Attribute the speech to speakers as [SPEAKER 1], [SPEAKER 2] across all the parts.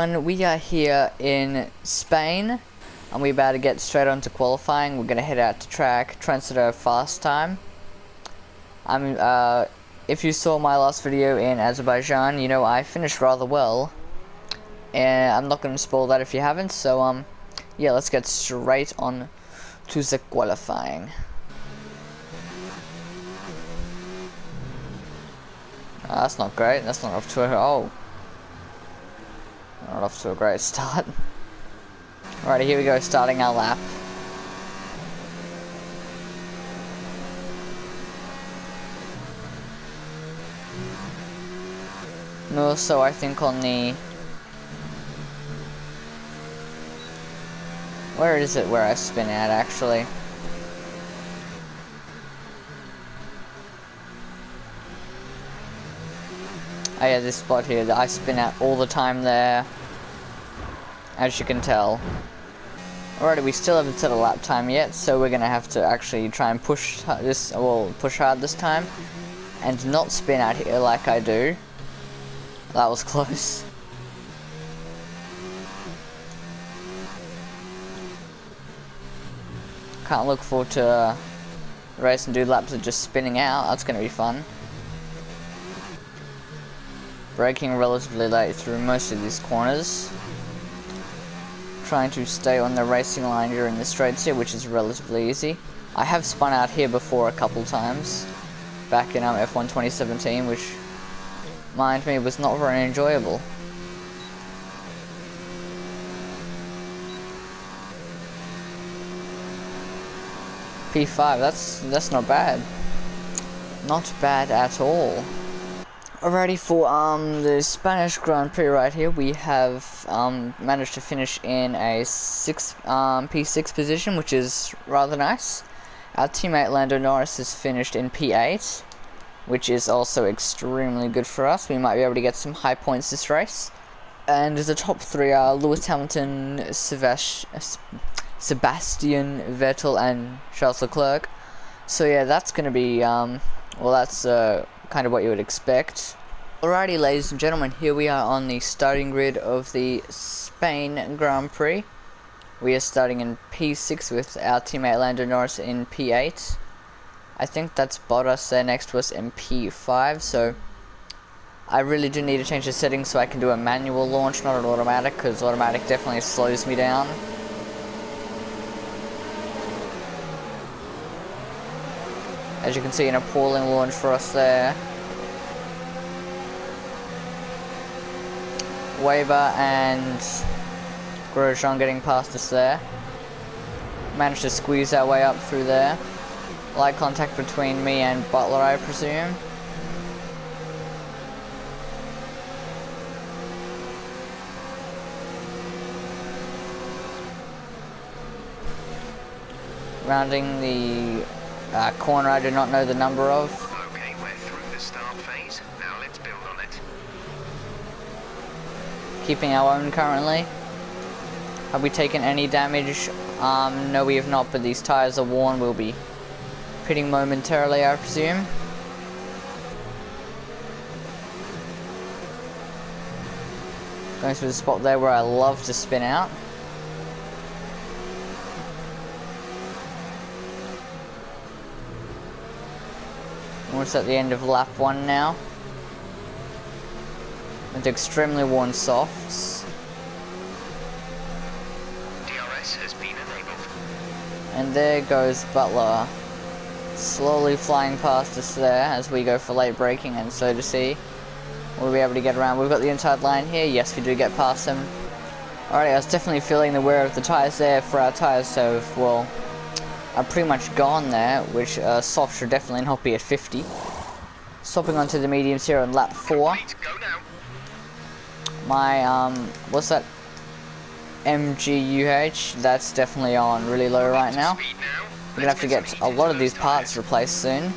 [SPEAKER 1] everyone, we are here in Spain and we're about to get straight on to qualifying. We're going to head out to track, try and set a fast time. If you saw my last video in Azerbaijan, you know I finished rather well. And I'm not going to spoil that if you haven't, so yeah, let's get straight on to the qualifying. That's not great, that's not off to a, not off to a great start. Alrighty, here we go, starting our lap. And also, I think on the... Where is it where I spin at, actually? Oh yeah, this spot here that I spin at all the time there, as you can tell. Alrighty, we still haven't set a lap time yet, so we're gonna have to actually try and push this, well, push hard this time, and not spin out here like I do. That was close. Can't look forward to race and do laps of just spinning out. That's gonna be fun. Braking relatively late through most of these corners. Trying to stay on the racing line during the straights here, which is relatively easy. I have spun out here before a couple times, back in F1 2017, which, mind me, was not very enjoyable. P5, that's not bad. Not bad at all. Alrighty, for the Spanish Grand Prix right here, we have managed to finish in a P6 position, which is rather nice. Our teammate Lando Norris has finished in P8, which is also extremely good for us. We might be able to get some high points this race. And the top three are Lewis Hamilton, Sebastian Vettel, and Charles Leclerc. So yeah, that's going to be, well, that's kind of what you would expect. Alrighty, ladies and gentlemen, here we are on the starting grid of the Spain Grand Prix. We are starting in P6 with our teammate Lando Norris in P8. I think that's Bottas there next to us in P5, so I really do need to change the settings so I can do a manual launch, not an automatic, because automatic definitely slows me down. As you can see, an appalling launch for us there. Weber and Grosjean getting past us there. Managed to squeeze our way up through there. Light contact between me and Butler, I presume. Rounding the corner I do not know the number of.
[SPEAKER 2] Okay, we're through the start phase. Now let's build on it.
[SPEAKER 1] Keeping our own currently. Have we taken any damage? No, we have not, but these tyres are worn. We'll be pitting momentarily, I presume. Going through the spot there where I love to spin out. Almost at the end of lap 1 now. With extremely worn softs.
[SPEAKER 2] DRS has been enabled.
[SPEAKER 1] And there goes Butler. Slowly flying past us there as we go for late braking, and so to see. We'll be able to get around. We've got the inside line here. Yes, we do get past him. Alright, I was definitely feeling the wear of the tyres there, for our tyres have, well, are pretty much gone there, which soft should definitely not be at 50. Swapping onto the mediums here on lap 4. My, what's that? MGUH, that's definitely on really low right now. We're gonna have to get a lot of these parts replaced soon.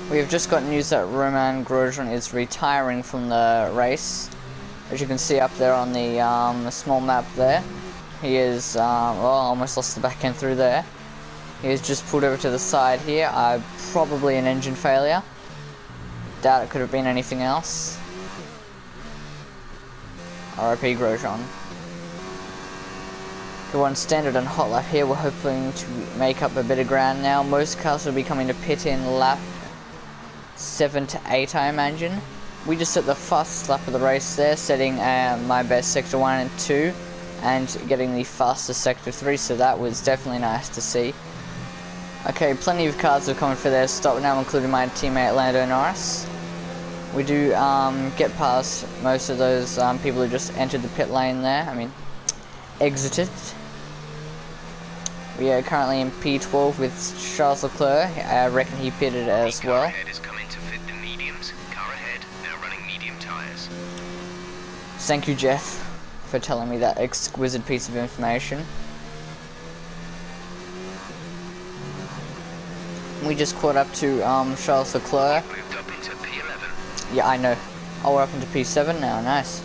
[SPEAKER 1] We have just got news that Romain Grosjean is retiring from the race. As you can see up there on the small map there. He is, well, almost lost the back end through there. He is just pulled over to the side here. Probably an engine failure. Doubt it could have been anything else. RIP Grosjean. Go on standard and hot lap here. We're hoping to make up a bit of ground now. Most cars will be coming to pit in lap 7 to 8, I imagine. We just set the fastest lap of the race there, setting my best sector 1 and 2 and getting the fastest sector 3, so that was definitely nice to see. Okay, plenty of cars are coming for their stop now, including my teammate Lando Norris. We do get past most of those people who just entered the pit lane there, exited. We are currently in P12 with Charles Leclerc. I reckon he pitted as well.
[SPEAKER 2] Car ahead is coming to fit the mediums. Car ahead, now running medium tyres.
[SPEAKER 1] Thank you, Jeff, for telling me that exquisite piece of information. We just caught up to Charles Leclerc.
[SPEAKER 2] Moved up into P11.
[SPEAKER 1] Yeah, I know. Oh, we're up into P7 now, nice.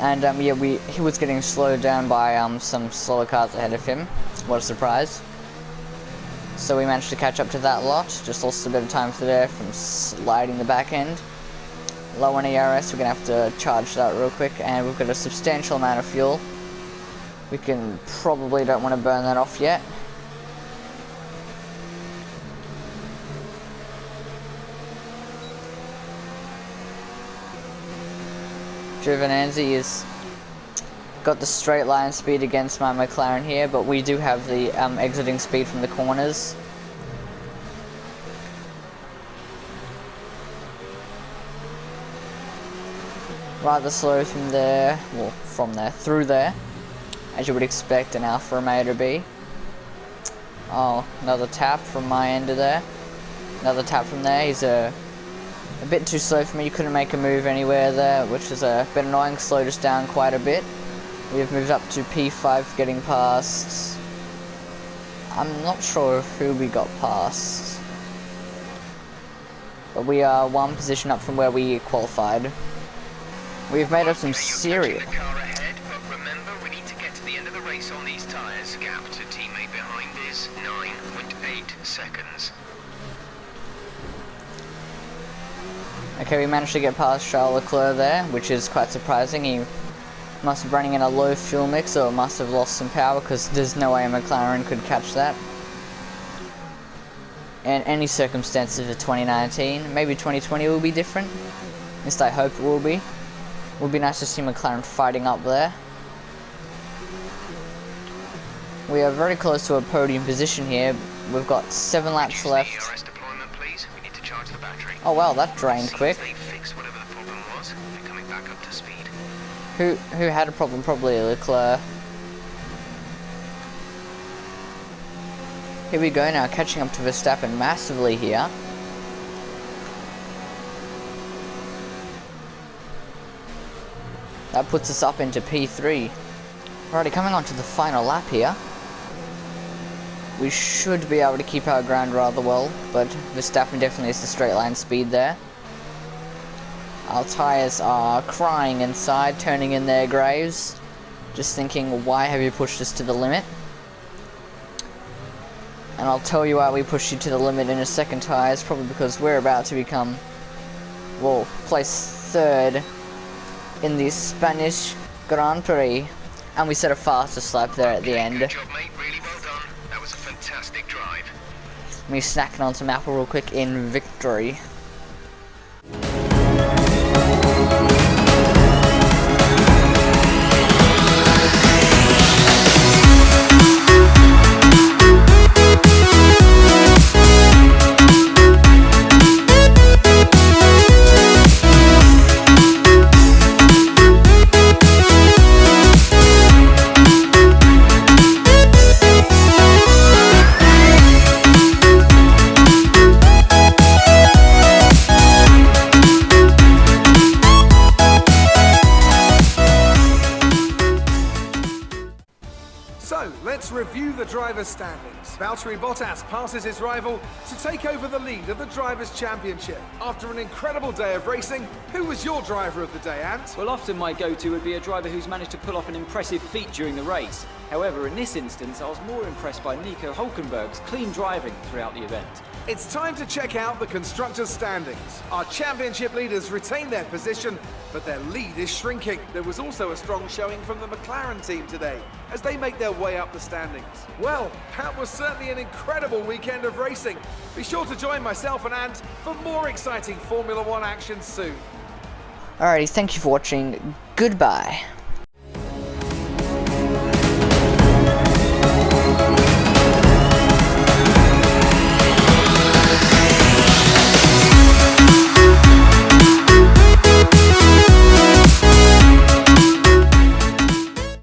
[SPEAKER 1] And yeah, he was getting slowed down by some slower cars ahead of him. What a surprise. So we managed to catch up to that lot. Just lost a bit of time for there from sliding the back end. Low on ERS, we're going to have to charge that real quick. And we've got a substantial amount of fuel. We probably don't want to burn that off yet. Giovinazzi has got the straight line speed against my McLaren here, but we do have the exiting speed from the corners. Rather slow from there, well, through there, as you would expect an Alfa Romeo to be. Oh, another tap from my end of there. Another tap from there. He's a bit too slow for me. You couldn't make a move anywhere there, which is a bit annoying. Slowed us down quite a bit. We have moved up to P5, getting past. I'm not sure who we got past, but we are one position up from where we qualified. We've made up some serious.
[SPEAKER 2] The car ahead, but remember, we need to get to the end of the race on these tyres. Gap to teammate behind is 9.8 seconds.
[SPEAKER 1] Okay, we managed to get past Charles Leclerc there, which is quite surprising. He must be running in a low fuel mix, or must have lost some power, because there's no way a McLaren could catch that. In any circumstances of 2019, maybe 2020 will be different. At least I hope it will be. It would be nice to see McLaren fighting up there. We are very close to a podium position here. We've got 7 laps left. Oh wow, that drained quick. Who had a problem? Probably Leclerc. Here we go now, catching up to Verstappen massively here. That puts us up into P3. Alrighty, coming on to the final lap here. We should be able to keep our ground rather well, but Verstappen definitely has the straight line speed there. Our tyres are crying inside, turning in their graves. Just thinking, why have you pushed us to the limit? And I'll tell you why we pushed you to the limit in a second, tyres. Probably because we're about to become, well, place 3rd in the Spanish Grand Prix. And we set a fastest lap there at the end.
[SPEAKER 2] Good job, mate. Really well done. That was a fantastic drive.
[SPEAKER 1] Me snacking on some apple real quick in victory.
[SPEAKER 3] So, let's review the drivers' standings. Valtteri Bottas passes his rival to take over the lead of the Drivers' Championship. After an incredible day of racing, who was your driver of the day, Ant?
[SPEAKER 4] Well, often my go-to would be a driver who's managed to pull off an impressive feat during the race. However, in this instance, I was more impressed by Nico Hülkenberg's clean driving throughout the event.
[SPEAKER 3] It's time to check out the constructors' standings. Our championship leaders retain their position, but their lead is shrinking. There was also a strong showing from the McLaren team today, as they make their way up the standings. Well, that was certainly an incredible weekend of racing. Be sure to join myself and Ant for more exciting Formula One action soon.
[SPEAKER 1] Alrighty, thank you for watching. Goodbye.